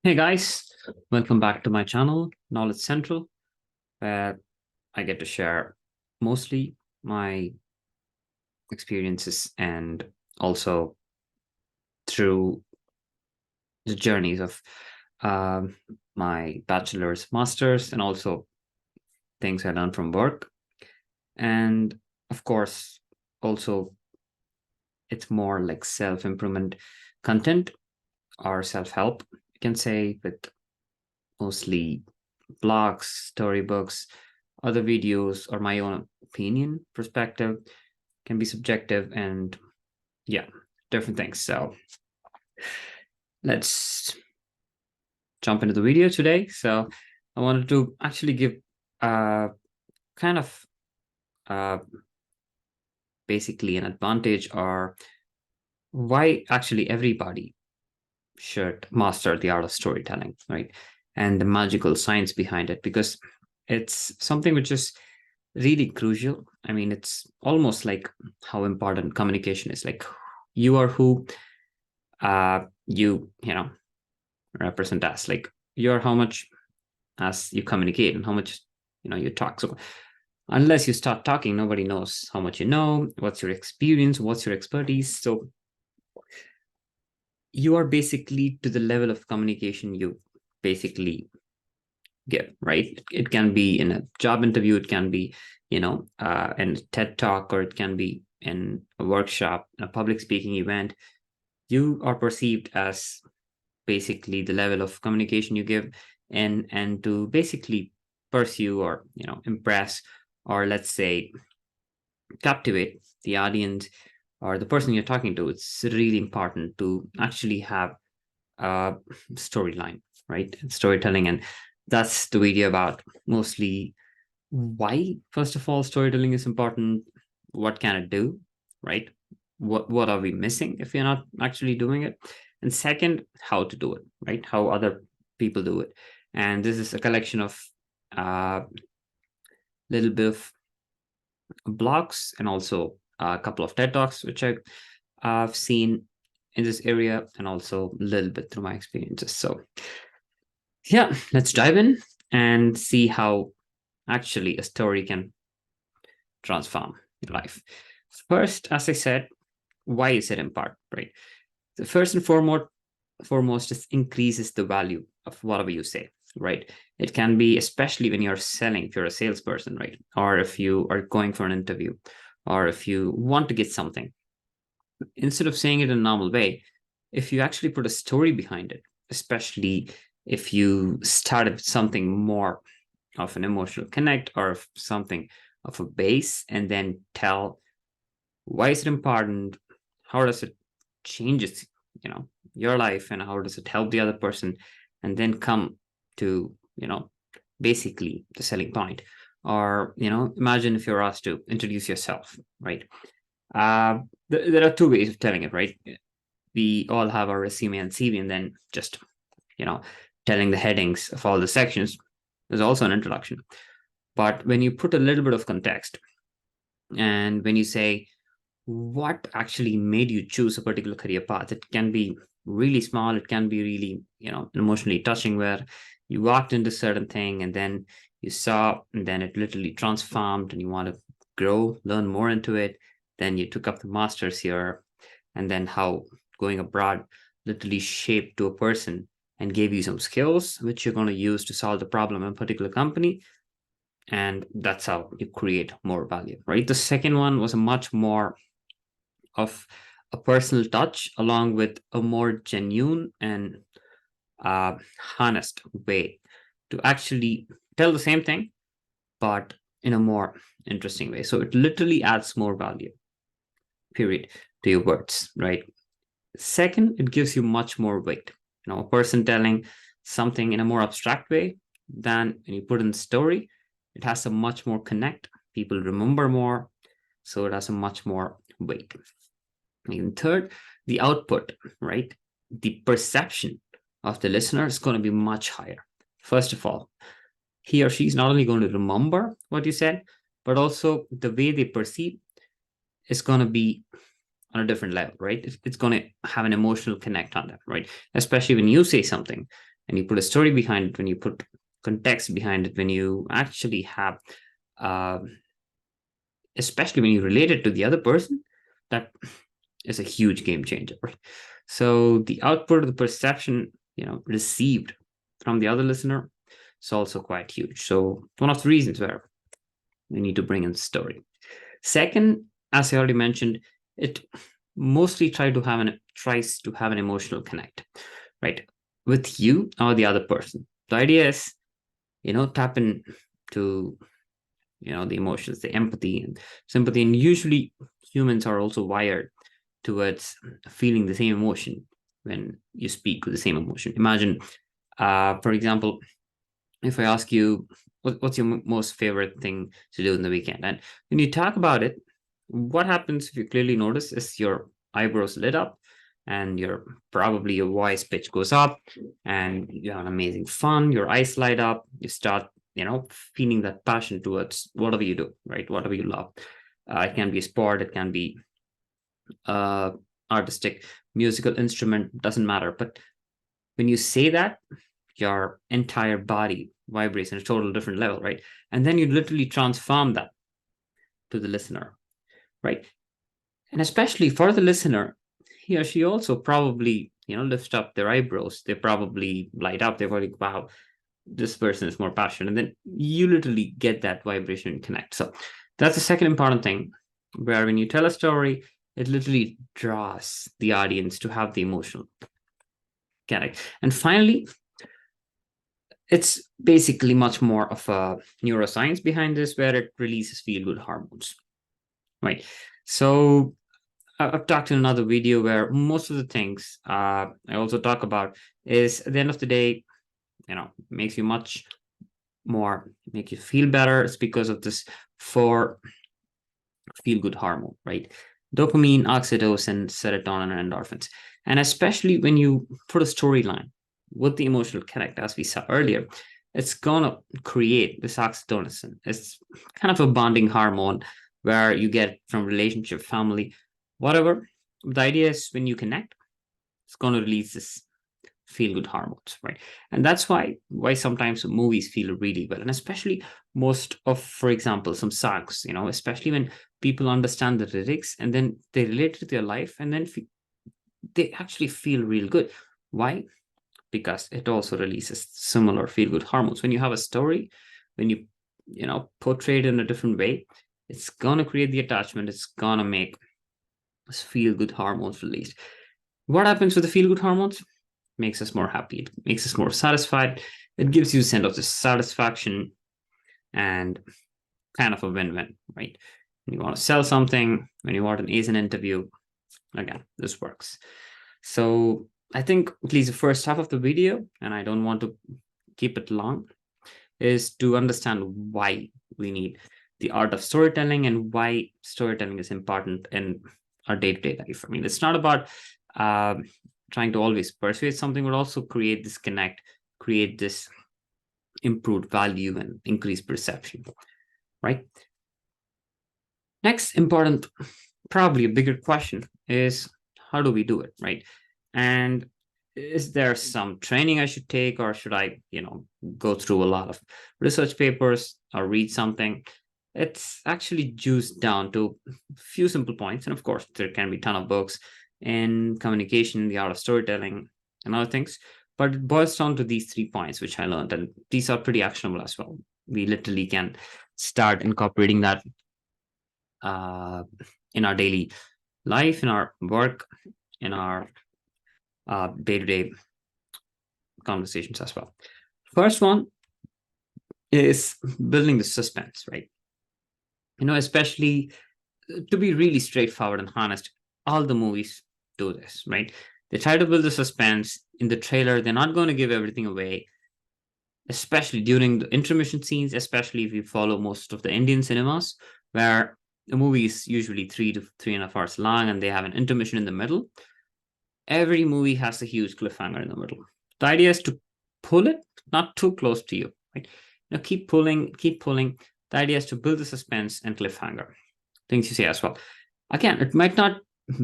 Hey guys, welcome back to my channel, Knowledge Central, where I get to share mostly my experiences and also through the journeys of um, my bachelor's, master's, and also things I learned from work. And of course, also it's more like self-improvement content or self-help, you can say, with mostly blogs, storybooks, other videos, or my own opinion, perspective can be subjective and yeah, different things. So let's jump into the video today. So I wanted to actually give kind of uh, basically an advantage or why actually everybody should master the art of storytelling, right? And the magical science behind it, because it's something which is really crucial. I mean, it's almost like how important communication is. Like you are who you represent as. Like you're how much as you communicate and how much you talk. So unless you start talking, nobody knows how much you know, what's your experience, what's your expertise. So you are basically to the level of communication you basically give, right? It can be in a job interview, it can be, in a TED talk, or it can be in a workshop, a public speaking event. You are perceived as basically the level of communication you give and to basically pursue or impress, or let's say captivate the audience or the person you're talking to. It's really important to actually have a storyline, right? Storytelling. And that's the video about mostly why, first of all, storytelling is important. What can it do, right? What are we missing if you're not actually doing it? And second, how to do it, right? How other people do it. And this is a collection of a little bit of blogs and also a couple of TED Talks, which I've seen in this area, and also a little bit through my experiences. So yeah, let's dive in and see how actually a story can transform your life. First, as I said, why is it important, right? The first and foremost just increases the value of whatever you say, right? It can be, especially when you're selling, if you're a salesperson, right? Or if you are going for an interview, or if you want to get something, instead of saying it in a normal way, if you actually put a story behind it, especially if you started with something more of an emotional connect or something of a base, and then tell why is it important, how does it changes your life, and how does it help the other person, and then come to basically the selling point. Or imagine if you're asked to introduce yourself, right? uh there are two ways of telling it, right? We all have our resume and CV, and then just you know telling the headings of all the sections is also an introduction. But when you put a little bit of context, and when you say what actually made you choose a particular career path, it can be really small, it can be really emotionally touching, where you walked into certain thing and then you saw, and then it literally transformed and you want to grow, learn more into it. Then you took up the masters here, and then how going abroad literally shaped to a person and gave you some skills which you're going to use to solve the problem in a particular company. And that's how you create more value, right? The second one was a much more of a personal touch, along with a more genuine and uh, honest way to actually tell the same thing, but in a more interesting way. So it literally adds more value, period, to your words, right? Second, it gives you much more weight. A person telling something in a more abstract way than when you put in the story, it has a much more connect. People remember more, so it has a much more weight. And third, the output, right? The perception of the listener is going to be much higher. First of all, he or she is not only going to remember what you said, but also the way they perceive is going to be on a different level, right? It's going to have an emotional connect on that, right? Especially when you say something and you put a story behind it, when you put context behind it, when you actually have, uh, especially when you relate it to the other person, that is a huge game changer. Right? So the output of the perception, received from the other listener is also quite huge. So one of the reasons where we need to bring in story. Second, as I already mentioned, it mostly tries to have an emotional connect, right, with you or the other person. The idea is, tap into, the emotions, the empathy and sympathy, and usually humans are also wired towards feeling the same emotion when you speak with the same emotion. Imagine, for example, if I ask you, what's your most favorite thing to do in the weekend? And when you talk about it, what happens, if you clearly notice, is your eyebrows lit up and your voice pitch goes up and you have an amazing fun, your eyes light up, you start, feeling that passion towards whatever you do, right? Whatever you love. It can be a sport, it can be uh, artistic, musical instrument, doesn't matter. But when you say that, your entire body vibrates in a total different level, right? And then you literally transform that to the listener, right? And especially for the listener, he or she also probably, lifts up their eyebrows. They probably light up. They're like, wow, this person is more passionate. And then you literally get that vibration and connect. So that's the second important thing, where when you tell a story, it literally draws the audience to have the emotional connect. And finally, it's basically much more of a neuroscience behind this, where it releases feel good hormones, right? So I've talked in another video where most of the things I also talk about is, at the end of the day, makes you much more, make you feel better. It's because of this four feel good hormone, right? Dopamine, oxytocin, serotonin, and endorphins. And especially when you put a storyline with the emotional connect, as we saw earlier, it's gonna create this oxytocin. It's kind of a bonding hormone where you get from relationship, family, whatever. The idea is, when you connect, it's gonna release this feel good hormones, right? And that's why sometimes movies feel really well, and especially most of, for example, some songs, especially when people understand the lyrics and then they relate to their life, and then they actually feel real good. Why? Because it also releases similar feel good hormones. When you have a story, when you portray it in a different way, it's gonna create the attachment, it's gonna make feel good hormones released. What happens with the feel good hormones? Makes us more happy, it makes us more satisfied, it gives you a sense of the satisfaction, and kind of a win-win, right? When you want to sell something, when you want an ace in interview, again, this works. So I think at least the first half of the video, and I don't want to keep it long, is to understand why we need the art of storytelling and why storytelling is important in our day-to-day life. I mean, it's not about trying to always persuade something, but also create this connect, create this improved value and increased perception, right? Next important, probably a bigger question is, how do we do it, right? And is there some training I should take, or should I, go through a lot of research papers or read something? It's actually juiced down to a few simple points. And of course, there can be a ton of books in communication, the art of storytelling, and other things. But it boils down to these 3 points, which I learned, and these are pretty actionable as well. We literally can start incorporating that uh, in our daily life, in our work, in our day-to-day conversations as well. First one is building the suspense, right? Especially, to be really straightforward and honest, all the movies do this, right? They try to build the suspense in the trailer. They're not going to give everything away, especially during the intermission scenes, especially if you follow most of the Indian cinemas, where the movie is usually 3 to 3.5 hours long and they have an intermission in the middle. Every movie has a huge cliffhanger in the middle. The idea is to pull it not too close to you, right? Keep pulling, keep pulling. The idea is to build the suspense and cliffhanger. Things you say as well. Again, it might not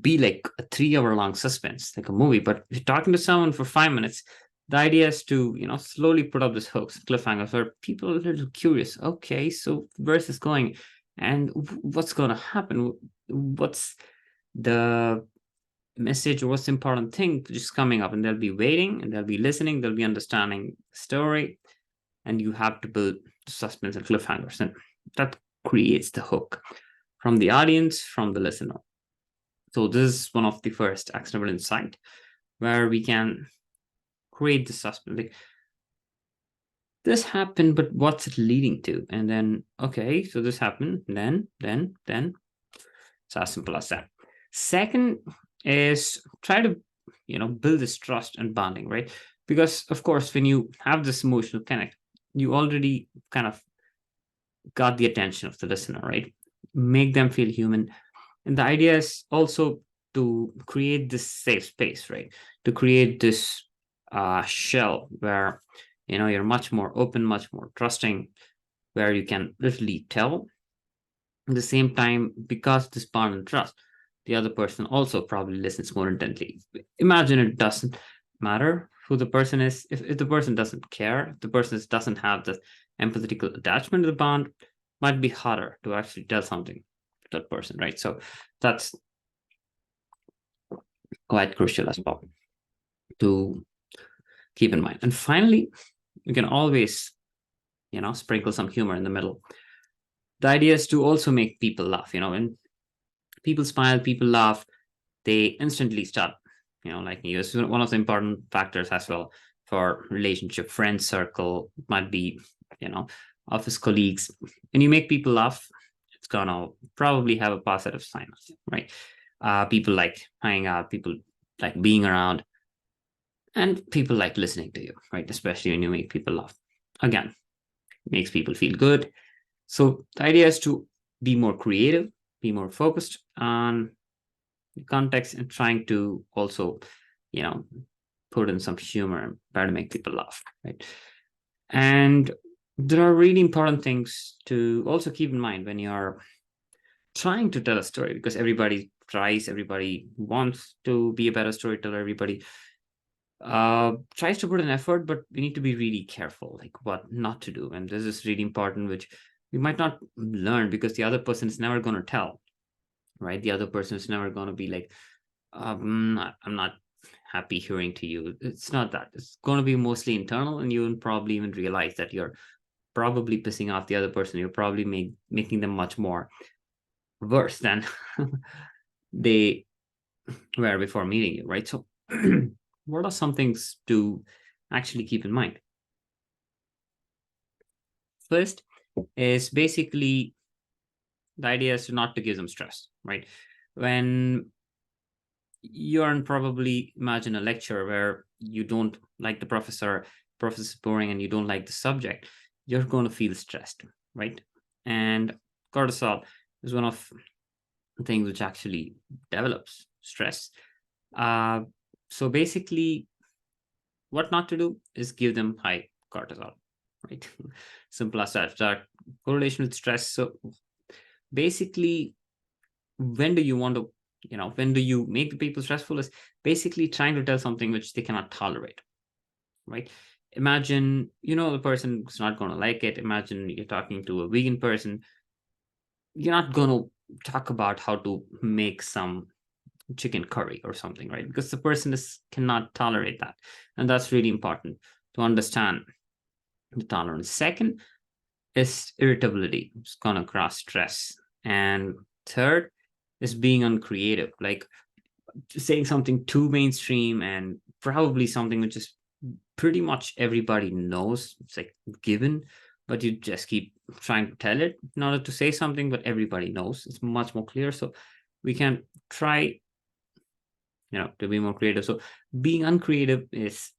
be like a 3 hour long suspense, like a movie, but if you're talking to someone for 5 minutes, The idea is to, slowly put up this hooks, cliffhangers, where people are a little curious. Okay, so where's this going? And what's going to happen? What's the message, or what's the important thing just coming up? And they'll be waiting, and they'll be listening, they'll be understanding the story, and you have to build suspense and cliffhangers. And that creates the hook from the audience, from the listener. So this is one of the first actionable insight where we can create the suspense. Like, this happened, but what's it leading to? And then, okay, so this happened, then. It's as simple as that. Second is try to, build this trust and bonding, right? Because of course, when you have this emotional connect, you already kind of got the attention of the listener, right? Make them feel human. And the idea is also to create this safe space, right? To create this shell where, you're much more open, much more trusting, where you can literally tell. At the same time, because this bond and trust, the other person also probably listens more intently. Imagine it doesn't matter who the person is. If the person doesn't care, if the person doesn't have the empathetical attachment to the bond, might be harder to actually tell something to that person, right? So that's quite crucial as well to keep in mind. And finally, you can always, sprinkle some humor in the middle. The idea is to also make people laugh. When people smile, people laugh, they instantly start, liking you. It's one of the important factors as well for relationship, friend circle, might be, office colleagues. When you make people laugh, it's gonna probably have a positive sign, right? People like hanging out, people like being around, and people like listening to you, right? Especially when you make people laugh. Again, makes people feel good. So the idea is to be more creative, be more focused on the context, and trying to also, put in some humor and try to make people laugh, right? And there are really important things to also keep in mind when you're trying to tell a story, because everybody tries, everybody wants to be a better storyteller, everybody tries to put an effort, but we need to be really careful, like what not to do. And this is really important, which we might not learn because the other person is never going to tell, right? The other person is never going to be like, I'm not happy hearing to you. It's not that. It's going to be mostly internal, and you will probably even realize that you're probably pissing off the other person. You're probably making them much more worse than they were before meeting you, right? So what are some things to actually keep in mind? First is basically the idea is not to give them stress, right? When you're in, probably imagine a lecture where you don't like the professor's boring, and you don't like the subject, you're going to feel stressed, right? And cortisol is one of the things which actually develops stress. Uh, so basically, what not to do is give them high cortisol, right? Simple as that. That correlation with stress. So basically, when do you want to, when do you make the people stressful, is basically trying to tell something which they cannot tolerate, right? Imagine, the person is not going to like it. Imagine you're talking to a vegan person. You're not going to talk about how to make some chicken curry or something, right? Because the person cannot tolerate that. And that's really important to understand the tolerance. Second is irritability. It's going to cross stress. And third is being uncreative, like saying something too mainstream and probably something which is pretty much everybody knows. It's like given, but you just keep trying to tell it in order to say something, but everybody knows. It's much more clear. So we can try, to be more creative. So being uncreative is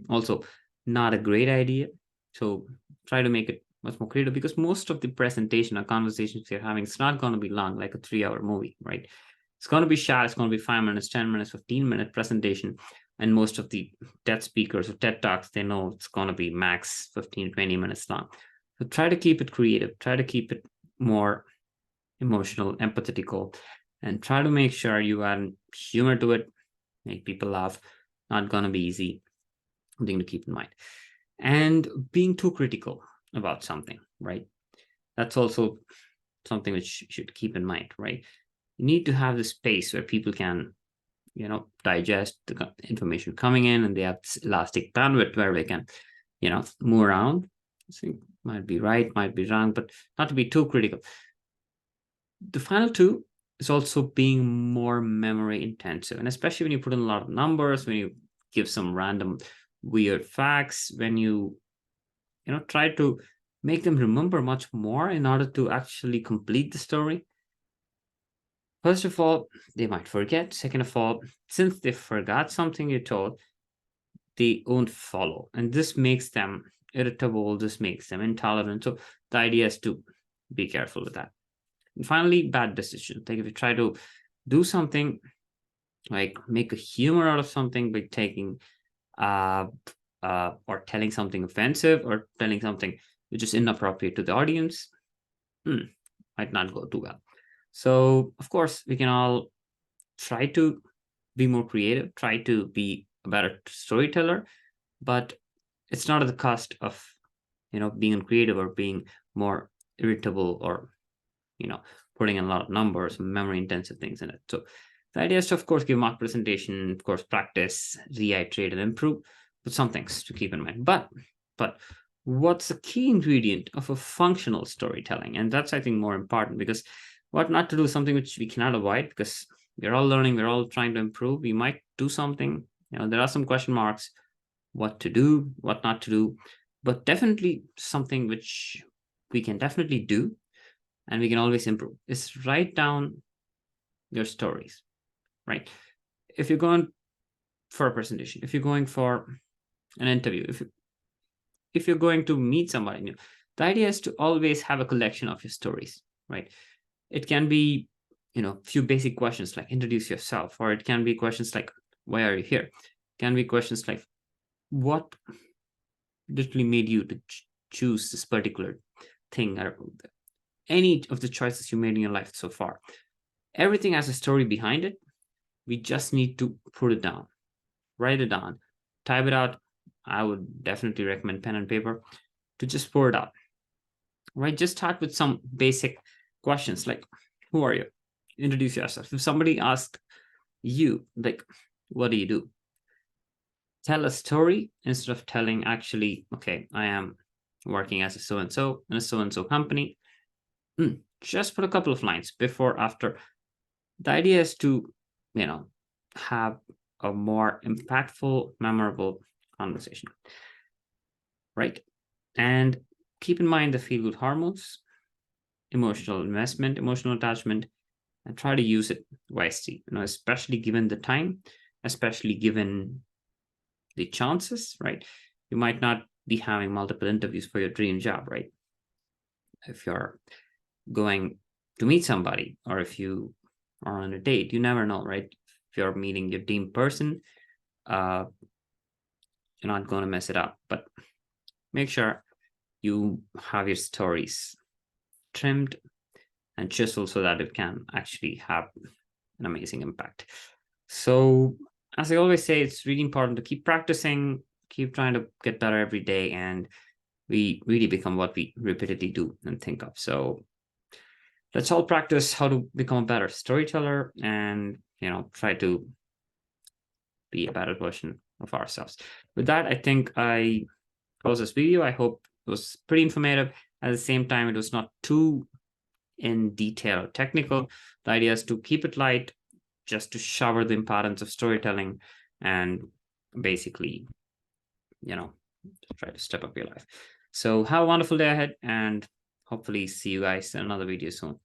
also not a great idea. So try to make it much more creative, because most of the presentation or conversations you're having, it's not going to be long, like a 3-hour movie, right? It's going to be short. It's going to be 5 minutes, 10 minutes, 15-minute presentation. And most of the TED speakers or TED Talks, they know it's going to be max 15, 20 minutes long. So try to keep it creative. Try to keep it more emotional, empathetical, and try to make sure you add humor to it, make people laugh. Not going to be easy. something to keep in mind. And being too critical about something, right? That's also something which you should keep in mind, right? You need to have the space where people can, digest the information coming in, and they have this elastic bandwidth where they can, move around. So might be right, might be wrong, but not to be too critical. The final two is also being more memory intensive, and especially when you put in a lot of numbers, when you give some random weird facts, when you try to make them remember much more in order to actually complete the story. First of all, they might forget. Second of all, since they forgot something you told, they won't follow. And this makes them irritable. This makes them intolerant. So the idea is to be careful with that. And finally, bad decisions. Like if you try to do something, like make a humor out of something by taking or telling something offensive or telling something which is inappropriate to the audience, might not go too well. So, of course, we can all try to be more creative, try to be a better storyteller, but it's not at the cost of, being creative or being more irritable or, putting in a lot of numbers, memory intensive things in it. So, the idea is to, of course, give mock presentation, of course, practice, reiterate, and improve, but some things to keep in mind. But what's the key ingredient of a functional storytelling? And that's, I think, more important, because what not to do is something which we cannot avoid, because we're all learning, we're all trying to improve. We might do something, there are some question marks, what to do, what not to do, but definitely something which we can definitely do and we can always improve is write down your stories, right? If you're going for a presentation, if you're going for an interview, if you're going to meet somebody new, the idea is to always have a collection of your stories, right? It can be, a few basic questions like introduce yourself, or it can be questions like why are you here? It can be questions like what literally made you to choose this particular thing, or any of the choices you made in your life so far. Everything has a story behind it. We just need to put it down, write it down, type it out. I would definitely recommend pen and paper to just pour it out, right? Just start with some basic questions like, who are you? Introduce yourself. If somebody asks you, like, what do you do? Tell a story instead of telling, actually, okay, I am working as a so and so in a so and so company. Just put a couple of lines before, after. The idea is to, have a more impactful, memorable conversation, right? And keep in mind the feel good hormones, emotional investment, emotional attachment, and try to use it wisely, especially given the time, especially given the chances, right? You might not be having multiple interviews for your dream job, right? If you're going to meet somebody, or if you are on a date, you never know, right? If you're meeting your dream person, uh, you're not going to mess it up. But make sure you have your stories trimmed and chiseled so that it can actually have an amazing impact. So, as I always say, it's really important to keep practicing, keep trying to get better every day, and we really become what we repeatedly do and think of. So, let's all practice how to become a better storyteller and, try to be a better version of ourselves. With that, I think I close this video. I hope it was pretty informative. At the same time, it was not too in detail or technical. The idea is to keep it light, just to shower the importance of storytelling and basically, try to step up your life. So have a wonderful day ahead, and hopefully see you guys in another video soon.